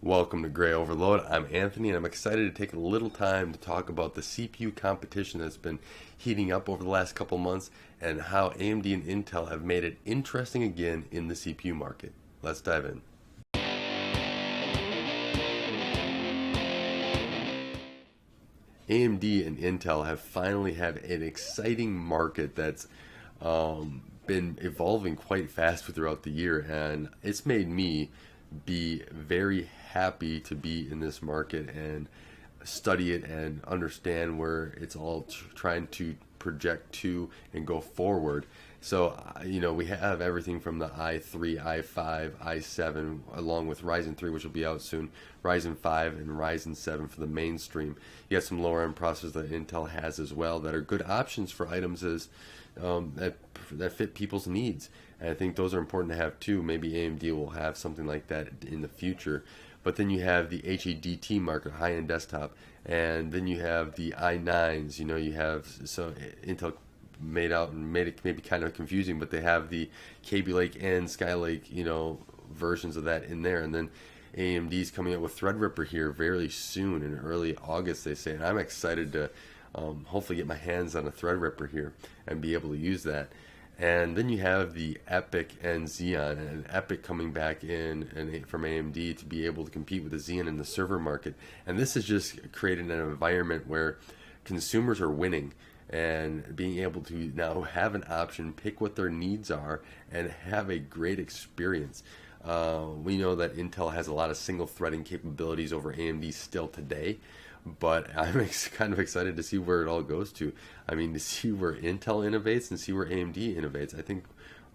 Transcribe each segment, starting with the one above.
Welcome to Gray Overload. I'm Anthony, and I'm excited to take a little time to talk about the CPU competition that's been heating up over the last couple months and how AMD and Intel have made it interesting again in the CPU market. Let's dive in. AMD and Intel have finally had an exciting market that's been evolving quite fast throughout the year, and it's made me be very happy to be in this market and study it and understand where it's all trying to project to and go forward. So, we have everything from the i3, i5, i7, along with Ryzen 3, which will be out soon, Ryzen 5, and Ryzen 7 for the mainstream. You got some lower end processors that Intel has as well that are good options for items that fit people's needs. And I think those are important to have too. Maybe AMD will have something like that in the future. But then you have the HADT market, high-end desktop, and then you have the i9s. You have Intel made it maybe kind of confusing, but they have the Kaby Lake and Skylake, versions of that in there. And then AMD's coming out with Threadripper here very soon in early August, they say. And I'm excited to hopefully get my hands on a Threadripper here and be able to use that. And then you have the Epic and Xeon, and Epic coming back in and from AMD to be able to compete with the Xeon in the server market. And this has just created an environment where consumers are winning and being able to now have an option, pick what their needs are, and have a great experience. We know that Intel has a lot of single threading capabilities over AMD still today, but I'm kind of excited to see where it all goes to. I mean, to see where Intel innovates and see where AMD innovates. I think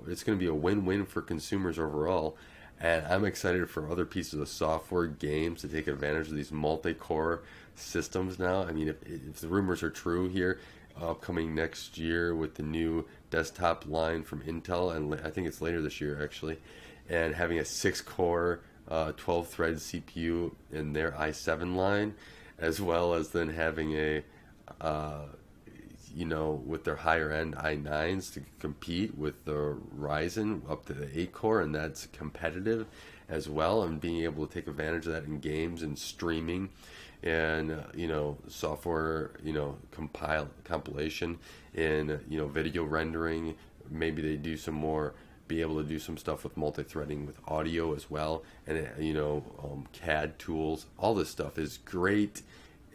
it's going to be a win-win for consumers overall, and I'm excited for other pieces of software, games to take advantage of these multi-core systems now. I mean, if the rumors are true here, upcoming next year with the new desktop line from Intel, and I think it's later this year actually, and having a 6-core 12-thread CPU in their i7 line, as well as then having with their higher end i9s to compete with the Ryzen up to the 8-core, and that's competitive as well, and being able to take advantage of that in games and streaming and software compilation and video rendering. Maybe they do some more, be able to do some stuff with multi-threading with audio as well, and CAD tools. All this stuff is great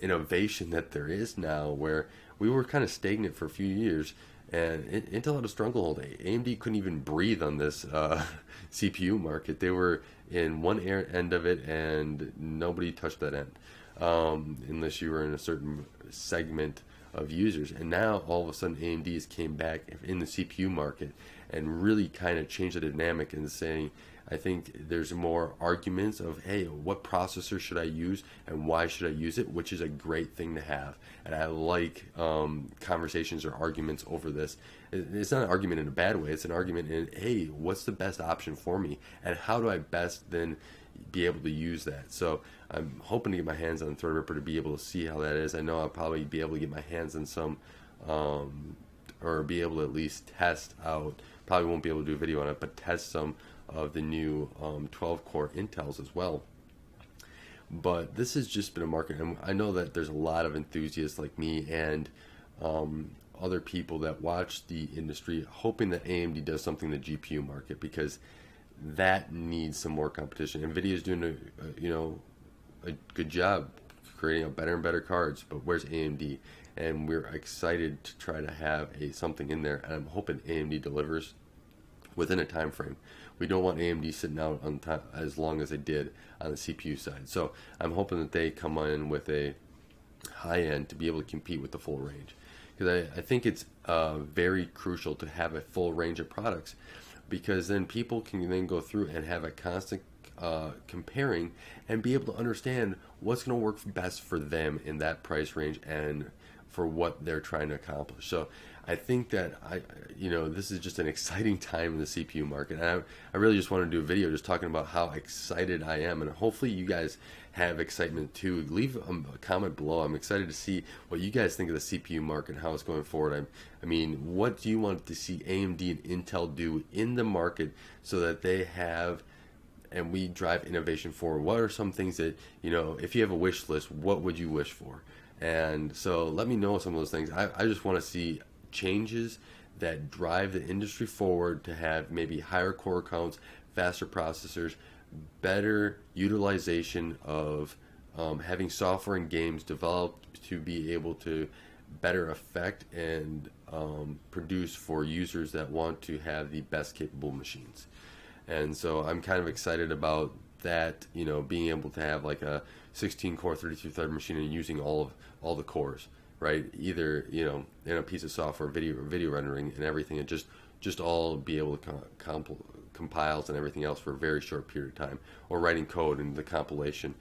innovation that there is now, where we were kind of stagnant for a few years, and Intel had a stronghold. AMD couldn't even breathe on this CPU market. They were in one end of it, and nobody touched that end, unless you were in a certain segment of users. And now all of a sudden AMD's came back in the CPU market and really kind of changed the dynamic and saying, I think there's more arguments of, hey, what processor should I use and why should I use it, which is a great thing to have. And I like conversations or arguments over this. It's not an argument in a bad way. It's an argument in, hey, what's the best option for me, and how do I best then be able to use that? So I'm hoping to get my hands on Threadripper to be able to see how that is. I know I'll probably be able to get my hands on some, or be able to at least test out. Probably won't be able to do a video on it, but test some of the new 12-core Intels as well. But this has just been a market, and I know that there's a lot of enthusiasts like me and other people that watch the industry hoping that AMD does something in the GPU market, because that needs some more competition. NVIDIA is doing a good job creating a better and better cards, but where's AMD? And we're excited to try to have something in there, and I'm hoping AMD delivers within a time frame. We don't want AMD sitting out on time as long as they did on the CPU side. So I'm hoping that they come in with a high end to be able to compete with the full range, because I think it's very crucial to have a full range of products, because then people can then go through and have a constant comparing and be able to understand what's going to work best for them in that price range and for what they're trying to accomplish. So I think that this is just an exciting time in the CPU market, and I really just want to do a video just talking about how excited I am, and hopefully you guys have excitement too. Leave a comment below. I'm excited to see what you guys think of the CPU market and how it's going forward. I mean, what do you want to see AMD and Intel do in the market so that they have and we drive innovation forward. What are some things that, if you have a wish list, what would you wish for? And so let me know some of those things. I just want to see changes that drive the industry forward to have maybe higher core counts, faster processors, better utilization of having software and games developed to be able to better affect and produce for users that want to have the best capable machines. And so I'm kind of excited about that, being able to have like a 16 core 32 thread machine and using all the cores, right? Either, in a piece of software, video rendering and everything, and just all be able to compiles and everything else for a very short period of time, or writing code and the compilation.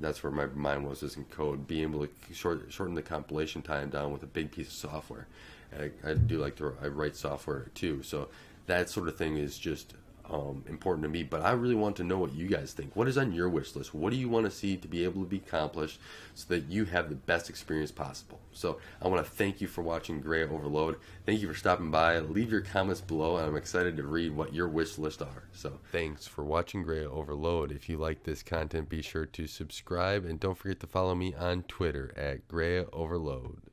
That's where my mind was, is in code, being able to shorten the compilation time down with a big piece of software. And I do like to write software too, so that sort of thing is just important to me. But I really want to know what you guys think. What is on your wish list? What do you want to see to be able to be accomplished so that you have the best experience possible? So I want to thank you for watching Gray Overload. Thank you for stopping by. Leave your comments below, and I'm excited to read what your wish list are. So thanks for watching Gray Overload. If you like this content, be sure to subscribe, and don't forget to follow me on Twitter at Gray Overload.